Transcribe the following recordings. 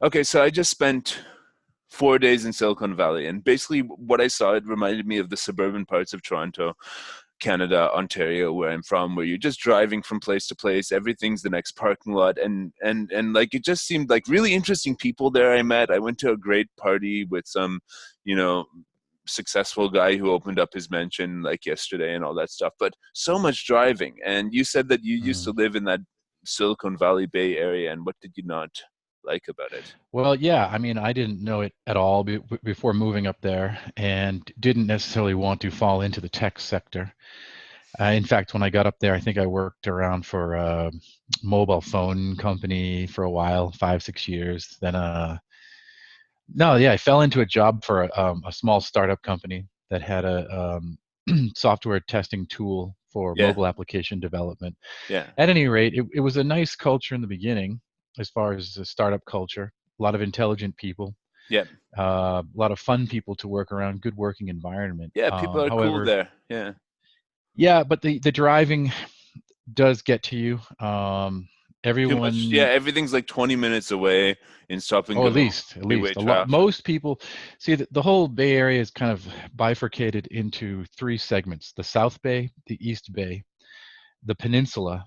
Okay, so I just spent 4 days in Silicon Valley, and basically what I saw, it reminded me of the suburban parts of Toronto, Canada, Ontario, where I'm from, where you're just driving from place to place. Everything's the next parking lot, and like it just seemed like really interesting people there I met. I went to a great party with some, you know, successful guy who opened up his mansion like yesterday and all that stuff. But so much driving. And you said that you used to Mm. live in that Silicon Valley Bay Area, and what did you not like about it? Well, yeah, I mean, I didn't know it at all before moving up there and didn't necessarily want to fall into the tech sector. In fact, when I got up there, I think I worked around for a mobile phone company for a while, 5, 6 years. Then, no, yeah, I fell into a job for a small startup company that had a software testing tool for Yeah, mobile application development. yeah, At any rate, it was a nice culture in the beginning, as far as the startup culture. A lot of intelligent people, yeah, a lot of fun people to work around, good working environment. yeah. People are cool However, there. Yeah. yeah, but the driving does get to you. Too much. Yeah, Everyone, everything's like 20 minutes away in stop and oh, at go least, at freeway least a lot. traffic. Most people see the whole Bay Area is kind of bifurcated into three segments: the South Bay, the East Bay, the Peninsula,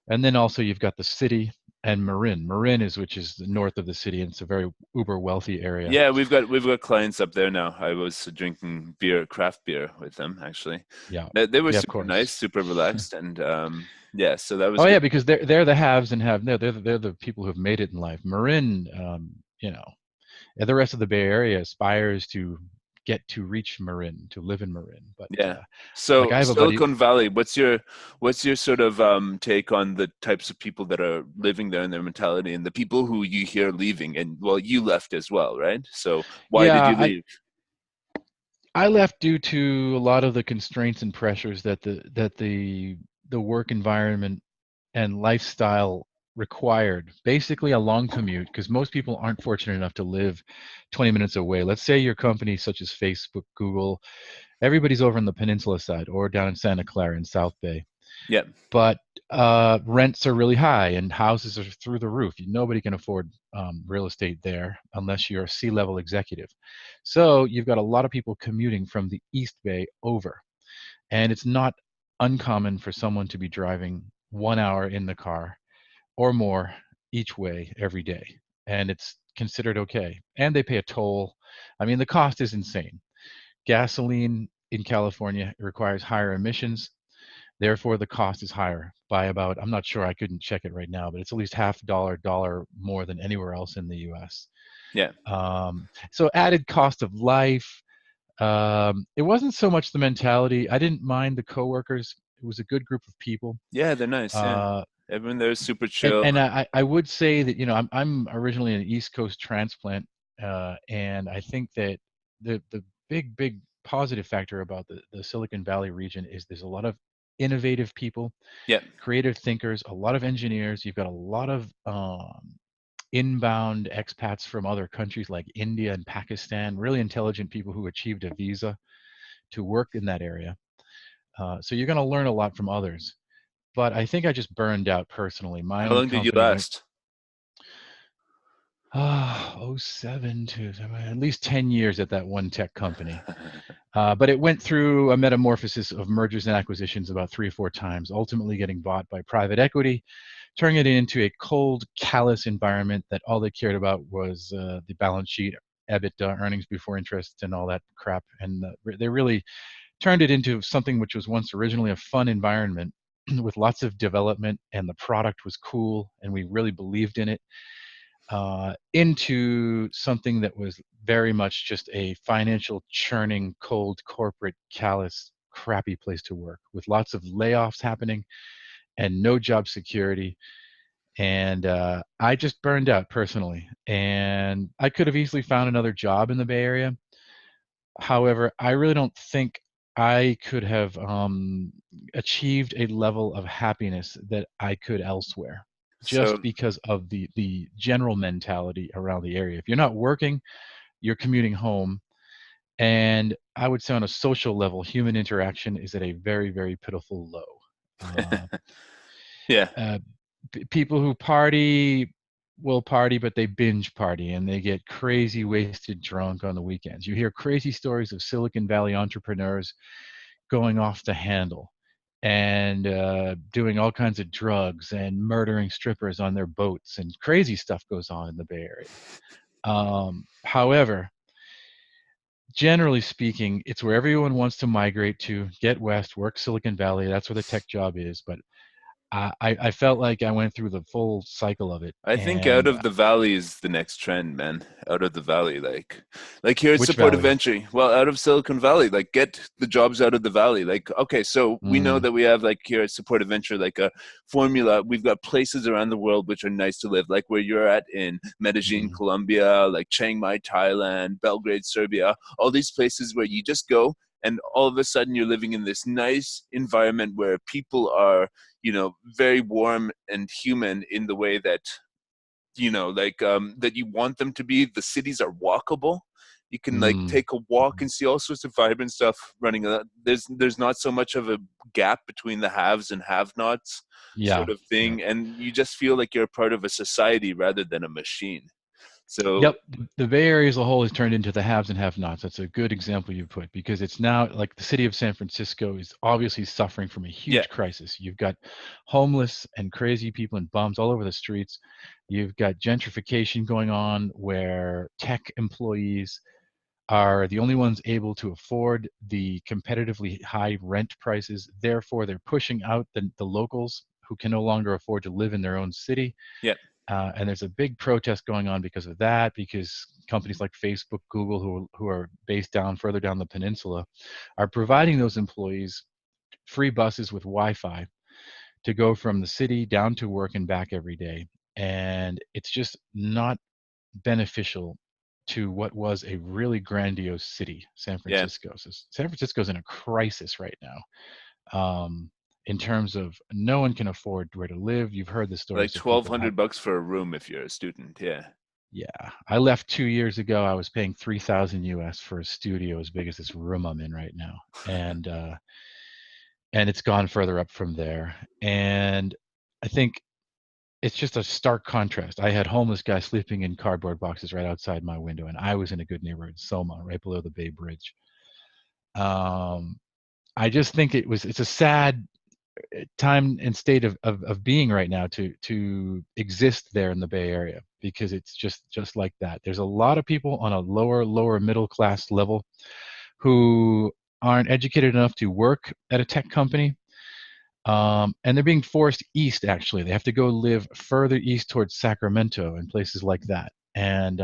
and then also you've got the city and Marin. Marin is which is the north of the city, and it's a very uber wealthy area. Yeah, we've got clients up there now. I was drinking beer, craft beer with them actually. Yeah, They were yeah, of super nice, course. super relaxed, and yeah, so that was Oh good. yeah, because they're the haves and have no, they're the people who've made it in life. Marin, you know, and the rest of the Bay Area aspires to get to reach Marin, to live in Marin. But Yeah. like So I have a buddy. Silicon Valley, what's your sort of take on the types of people that are living there and their mentality and the people who you hear leaving? And well, you left as well, right? So why did Yeah, you leave? I left due to a lot of the constraints and pressures that the work environment and lifestyle required. Basically, a long commute, because most people aren't fortunate enough to live 20 minutes away. Let's say your company, such as Facebook, Google, everybody's over on the peninsula side or down in Santa Clara in South Bay. Yeah. But rents are really high and houses are through the roof. Nobody can afford real estate there unless you're a C-level executive. So you've got a lot of people commuting from the East Bay over, and it's not uncommon for someone to be driving 1 hour in the car or more each way every day, and it's considered okay. And they pay a toll. I mean, the cost is insane. Gasoline in California requires higher emissions. Therefore, the cost is higher by about, I'm not sure, I couldn't check it right now, but it's at least half dollar more than anywhere else in the US. Yeah. So added cost of life. It wasn't so much the mentality. I didn't mind the coworkers. It was a good group of people. Yeah, they're nice. Yeah. Uh, Everyone there is super and chill. and I would say that, I'm originally an East Coast transplant, and I think that the big positive factor about the Silicon Valley region is there's a lot of innovative people, Yeah. creative thinkers, a lot of engineers. You've got a lot of inbound expats from other countries like India and Pakistan, really intelligent people who achieved a visa to work in that area. So you're going to learn a lot from others. But I think I just burned out personally. My How own long did you company went last? '07 to at least 10 years at that one tech company. But it went through a metamorphosis of mergers and acquisitions about 3 or 4 times, ultimately getting bought by private equity, turning it into a cold, callous environment that all they cared about was the balance sheet, EBITDA, earnings before interest, and all that crap. And they really turned it into something which was once originally a fun environment with lots of development, and the product was cool, and we really believed in it, into something that was very much just a financial churning, cold, corporate, callous, crappy place to work with lots of layoffs happening and no job security. And I just burned out personally. And I could have easily found another job in the Bay Area. However, I really don't think I could have achieved a level of happiness that I could elsewhere, just So because of the general mentality around the area. If you're not working, you're commuting home, and I would say on a social level, human interaction is at a very, very pitiful low. Uh, yeah. people who party. will party, but they binge party and they get crazy wasted drunk on the weekends. You hear crazy stories of Silicon Valley entrepreneurs going off the handle and doing all kinds of drugs and murdering strippers on their boats, and crazy stuff goes on in the Bay Area. However, generally speaking, it's where everyone wants to migrate to, get west, work Silicon Valley. That's where the tech job is. But I felt like I went through the full cycle of it. I think out And of the valley is the next trend, man. Out of the valley, like here at which supportive valley? entry. Well, out of Silicon Valley, like get the jobs out of the valley. Like, okay, so we know Mm, that we have like here at supportive entry, like a formula. We've got places around the world which are nice to live, like where you're at in Medellin, mm, Colombia, like Chiang Mai, Thailand, Belgrade, Serbia. All these places where you just go, and all of a sudden you're living in this nice environment where people are, very warm and human in the way that that you want them to be. The cities are walkable. You can like mm, take a walk mm. and see all sorts of vibrant stuff running. There's not so much of a gap between the haves and have-nots Yeah. sort of Yeah. thing, and you just feel like you're a part of a society rather than a machine. So Yep. The Bay Area as a whole has turned into the haves and have-nots. That's a good example you put, because it's now like the city of San Francisco is obviously suffering from a yeah, huge crisis. You've got homeless and crazy people and bums all over the streets. You've got gentrification going on where tech employees are the only ones able to afford the competitively high rent prices. Therefore, they're pushing out the locals who can no longer afford to live in their own city. yeah, And there's a big protest going on because of that, because companies like Facebook, Google, who are based down further down the peninsula, are providing those employees free buses with Wi-Fi to go from the city down to work and back every day. And it's just not beneficial to what was a really grandiose city, San yeah. Francisco. So San Francisco's in a crisis right now, in terms of no one can afford where to live. You've heard the Like stories of twelve people hundred bucks for a room if you're a student. Yeah. Yeah, I left 2 years ago. I was paying 3,000 US for a studio as big as this room I'm in right now, and it's gone further up from there. And I think it's just a stark contrast. I had homeless guys sleeping in cardboard boxes right outside my window, and I was in a good neighborhood, Soma, right below the Bay Bridge. Um, I just think it's a sad time and state of being right now to exist there in the Bay Area, because it's just like that. There's a lot of people on a lower middle class level who aren't educated enough to work at a tech company, and they're being forced east. Actually, they have to go live further east towards Sacramento and places like that. And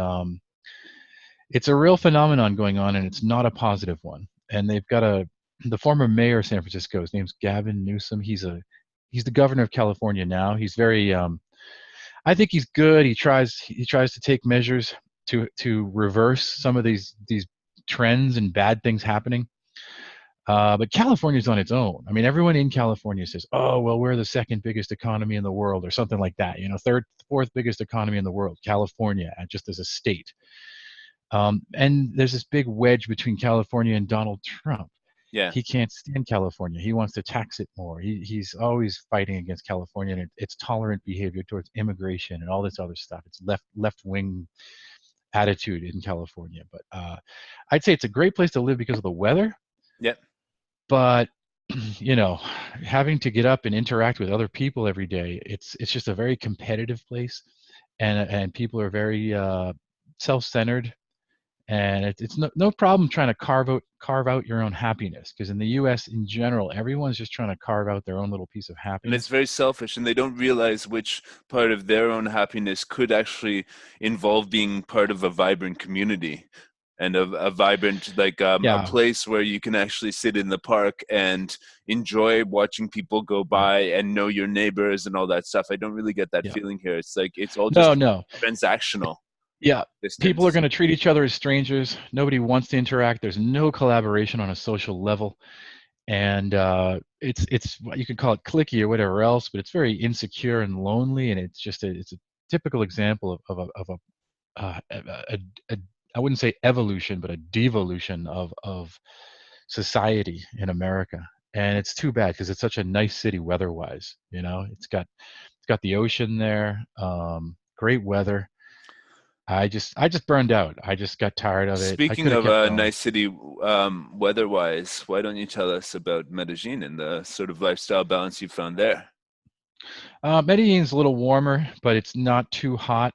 it's a real phenomenon going on, and it's not a positive one. And they've got the former mayor of San Francisco. His name's Gavin Newsom. He's the governor of California now. He's very I think he's good. He tries to take measures to reverse some of these trends and bad things happening. But California's on its own. I mean, everyone in California says, "Oh, well, we're the second biggest economy in the world," or something like that. Third, fourth biggest economy in the world, California, just as a state. And there's this big wedge between California and Donald Trump. Yeah. He can't stand California. He wants to tax it more. He's always fighting against California and its tolerant behavior towards immigration and all this other stuff. It's left wing attitude in California. But I'd say it's a great place to live because of the weather. Yeah. But you know, having to get up and interact with other people every day, it's just a very competitive place, and people are very self-centered, and it's no problem trying to carve out your own happiness, because in the US in general, everyone's just trying to carve out their own little piece of And it's happiness. very selfish, and they don't realize which part of their own happiness could actually involve being part of a vibrant community and a vibrant, like a Yeah. place where you can actually sit in the park and enjoy watching people go Yeah. by and know your neighbors and all that stuff. I don't really get that Yeah. feeling here. It's like it's all No, just no. transactional Yeah. People are distance. going to treat each other as strangers. Nobody wants to interact. There's no collaboration on a social level, and it's what you could call it cliquey or whatever else, but it's very insecure and lonely, and it's a typical example of a I wouldn't say evolution, but a devolution of society in America. And it's too bad, because it's such a nice city weather-wise. It's got the ocean there. great weather. I just burned out. I just got tired of it. I Speaking could have of kept a going. nice city, weather-wise, why don't you tell us about Medellin and the sort of lifestyle balance you found there? Medellin's a little warmer, but it's not too hot.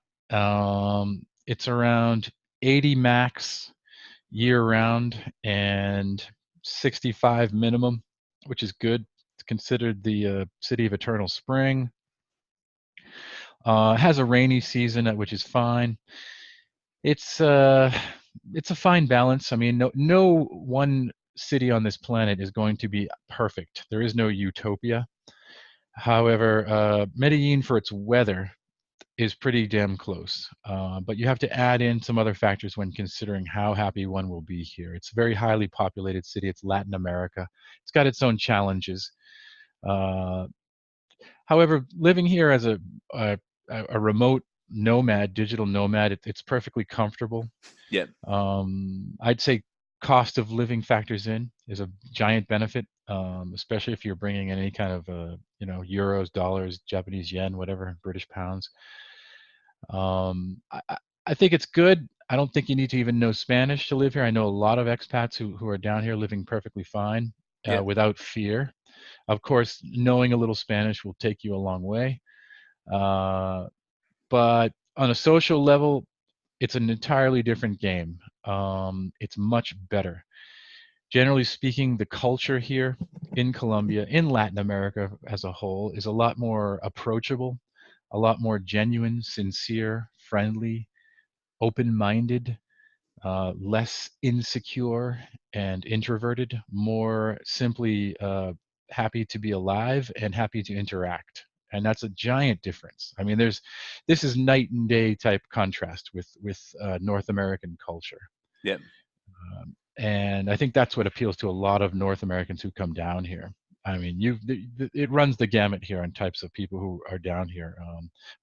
It's around 80 max year round and 65 minimum, which is good. It's considered the city of eternal spring. Has a rainy season, which is fine. It's uh, it's a fine balance. I mean, no one city on this planet is going to be perfect. There is no utopia. However, Medellin, for its weather, is pretty damn close. But you have to add in some other factors when considering how happy one will be here. It's a very highly populated city. It's Latin America. It's got its own challenges. Uh, However, living here as a, a remote nomad, digital nomad, it's perfectly comfortable. Yeah, I'd say cost of living factors in is a giant benefit, especially if you're bringing in any kind of euros, dollars, Japanese yen, whatever, British pounds. I think it's good. I don't think you need to even know Spanish to live here. I know a lot of expats who are down here living perfectly fine yeah, without fear. Of course, knowing a little Spanish will take you a long way. Uh, but on a social level, it's an entirely different game. It's much better. Generally speaking, the culture here in Colombia, in Latin America as a whole, is a lot more approachable, a lot more genuine, sincere, friendly, open-minded, less insecure and introverted, more simply happy to be alive and happy to interact. And that's a giant difference. I mean, this is night and day type contrast with North American culture. yeah. And I think that's what appeals to a lot of North Americans who come down here. I mean, it runs the gamut here on types of people who are down here.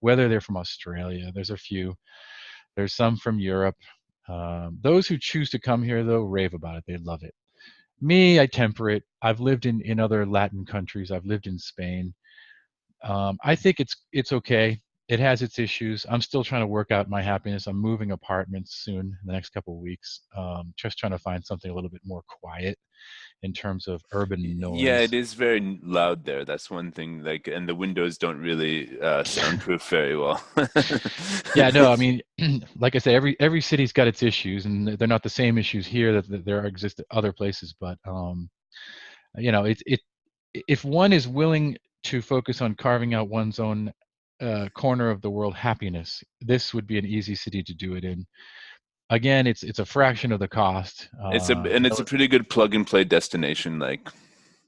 Whether they're from Australia, there's a few. There's some from Europe. Those who choose to come here, though, rave about it. They love it. Me, I temper it. I've lived in other Latin countries. I've lived in Spain. I think it's okay. It has its issues. I'm still trying to work out my happiness. I'm moving apartments soon in the next couple of weeks. Just trying to find something a little bit more quiet in terms of urban Yeah, it noise. is very loud there. That's one thing. Like, and the windows don't really soundproof very well. Yeah, no, I mean, like I say, every city's got its issues, and they're not the same issues here that there exist at other places. But it if one is willing to focus on carving out one's own corner of the world happiness, this would be an easy city to do it in. Again, it's a fraction of the cost. It's a pretty good plug and play destination, like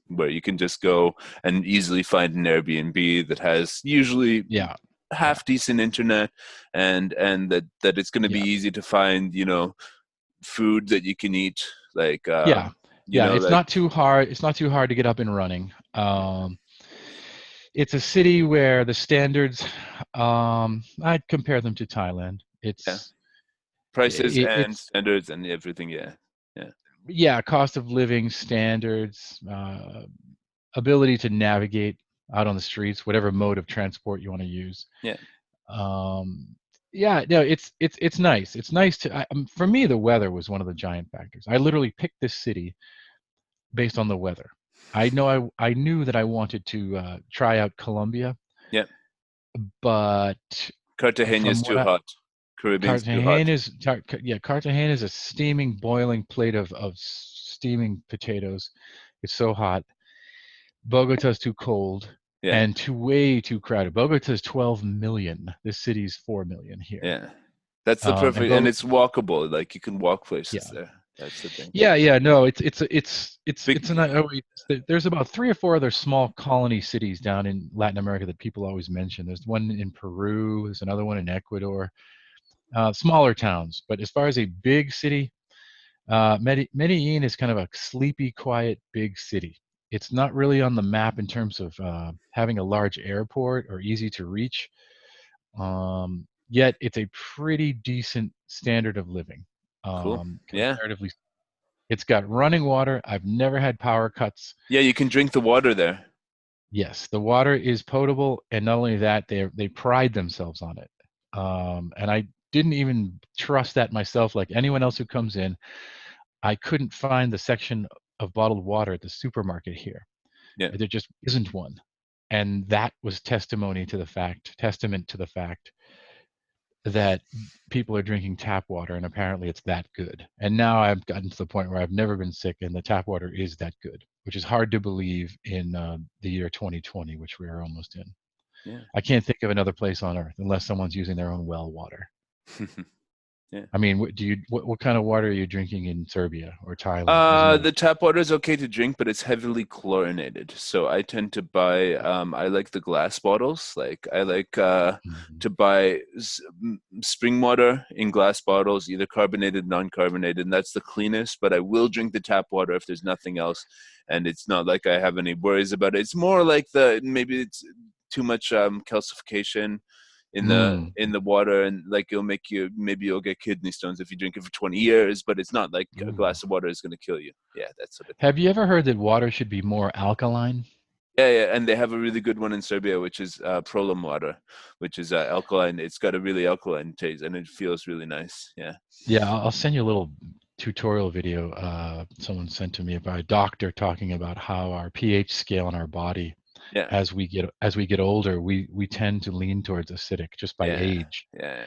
where you can just go and easily find an Airbnb that has usually Yeah, yeah, half decent internet, and that it's going to be yeah, easy to find, food that you can eat, like yeah, yeah. It's like not too hard. It's not too hard to get up and running. It's a city where the standards, I'd compare them to Thailand. yeah, prices and It's standards and everything. Yeah, yeah, yeah, cost of living standards, ability to navigate out on the streets, whatever mode of transport you want to use. yeah. Um, yeah, no, it's nice. It's nice for me, the weather was one of the giant factors. I literally picked this city based on the weather. I knew that I wanted to try out Colombia, Yeah. but Cartagena's from what too hot. Caribbean's too hot. Cartagena is a steaming, boiling plate of steaming potatoes. It's so hot. Bogota's too cold Yeah, and way too crowded. Bogota's 12 million. This city's 4 million here. yeah. That's the And perfect, and it's walkable. Like you can walk places yeah, there. That's the thing. yeah. No, it's Big, an there's about 3 or 4 other small colony cities down in Latin America that people always mention. There's one in Peru. There's another one in Ecuador. Smaller towns, but as far as a big city, Medellin is kind of a sleepy, quiet, big city. It's not really on the map in terms of having a large airport or easy to reach. Yet it's a pretty decent standard of living. cool. Yeah. Comparatively, it's got running water. I've never had power cuts. Yeah, you can drink the water there. Yes, the water is potable, and not only that, they pride themselves on it. And I didn't even trust that myself. Like anyone else who comes in, I couldn't find the section of bottled water at the supermarket here. Yeah. There just isn't one. And that was testament to the fact that people are drinking tap water, and apparently it's that good. And now I've gotten to the point where I've never been sick, and the tap water is that good, which is hard to believe in the year 2020, which we are almost in. Yeah. I can't think of another place on earth unless someone's using their own well water. Yeah. I mean, what kind of water are you drinking in Serbia or Thailand? The tap water is okay to drink, but it's heavily chlorinated. So I tend to buy, I like the glass bottles. Like I like to buy spring water in glass bottles, either carbonated, non-carbonated, and that's the cleanest. But I will drink the tap water if there's nothing else, and it's not like I have any worries about it. It's more like maybe it's too much calcification in the water, and like maybe you'll get kidney stones if you drink it for 20 years, but it's not like a glass of water is going to kill you. Yeah, that sort of thing. Have you ever heard that water should be more alkaline? Yeah, and they have a really good one in Serbia, which is Prolom water, which is alkaline. It's got a really alkaline taste, and it feels really nice. Yeah, I'll send you a little tutorial video someone sent to me by a doctor talking about how our pH scale in our body, Yeah. as we get older, we tend to lean towards acidic just by age. Yeah.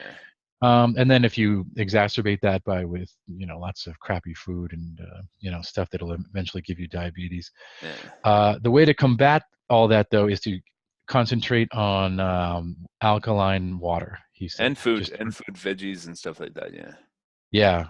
And then if you exacerbate that with lots of crappy food and stuff that'll eventually give you diabetes. The way to combat all that, though, is to concentrate on alkaline water, he said. And food, veggies and stuff like that. Yeah.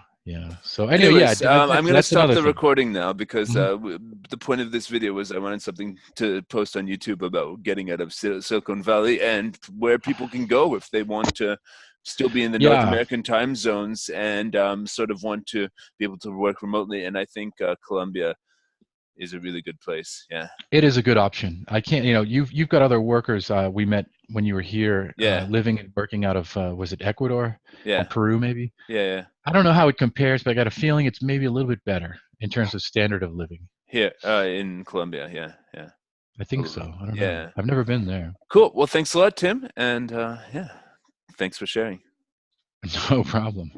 So anyway, anyways, yeah, I'm going to stop the thing. recording now because the point of this video was I wanted something to post on YouTube about getting out of Silicon Valley and where people can go if they want to still be in the North American time zones and sort of want to be able to work remotely. And I think Colombia is a really good place. Yeah, it is a good option. I can't, you've got other workers we met when you were here, living and working out of was it Ecuador? Yeah, or Peru maybe. Yeah. I don't know how it compares, but I got a feeling it's maybe a little bit better in terms of standard of living. Here in Colombia, yeah. I think so. I don't know. I've never been there. Cool. Well, thanks a lot, Tim, and thanks for sharing. No problem.